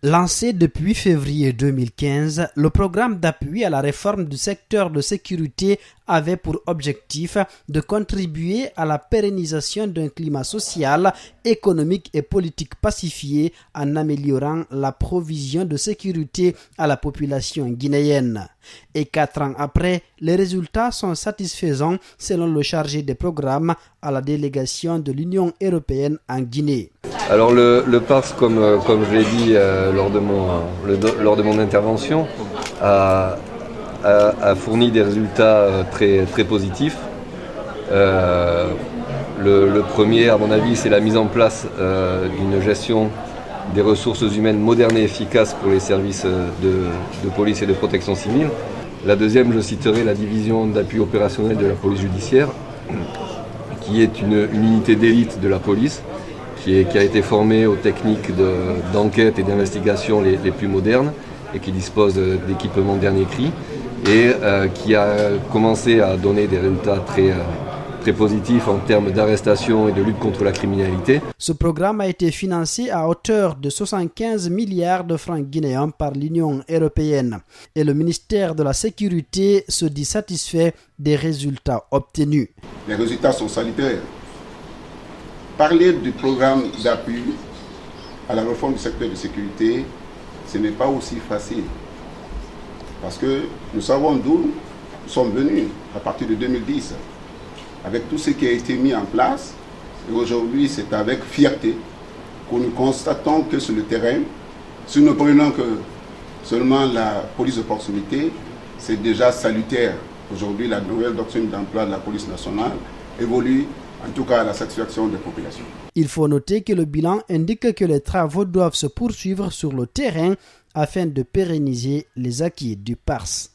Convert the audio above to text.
Lancé depuis février 2015, le programme d'appui à la réforme du secteur de sécurité avait pour objectif de contribuer à la pérennisation d'un climat social, économique et politique pacifié en améliorant la provision de sécurité à la population guinéenne. Et 4 ans après, les résultats sont satisfaisants selon le chargé des programmes à la délégation de l'Union européenne en Guinée. Alors le PARS, comme je l'ai dit lors de mon intervention, a fourni des résultats très, très positifs. Le premier, à mon avis, c'est la mise en place d'une gestion des ressources humaines modernes et efficaces pour les services de police et de protection civile. La deuxième, je citerai la division d'appui opérationnel de la police judiciaire, qui est une unité d'élite de la police, qui a été formée aux techniques d'enquête et d'investigation les plus modernes et qui dispose d'équipements dernier cri et qui a commencé à donner des résultats très positifs en termes d'arrestation et de lutte contre la criminalité. Ce programme a été financé à hauteur de 75 milliards de francs guinéens par l'Union européenne et le ministère de la Sécurité se dit satisfait des résultats obtenus. Les résultats sont salutaires. Parler du programme d'appui à la réforme du secteur de sécurité, ce n'est pas aussi facile. Parce que nous savons d'où nous sommes venus à partir de 2010, avec tout ce qui a été mis en place. Et aujourd'hui, c'est avec fierté que nous constatons que sur le terrain, si nous prenons que seulement la police de proximité, c'est déjà salutaire. Aujourd'hui, la nouvelle doctrine d'emploi de la police nationale évolue, en tout cas à la satisfaction des populations. Il faut noter que le bilan indique que les travaux doivent se poursuivre sur le terrain afin de pérenniser les acquis du PARS.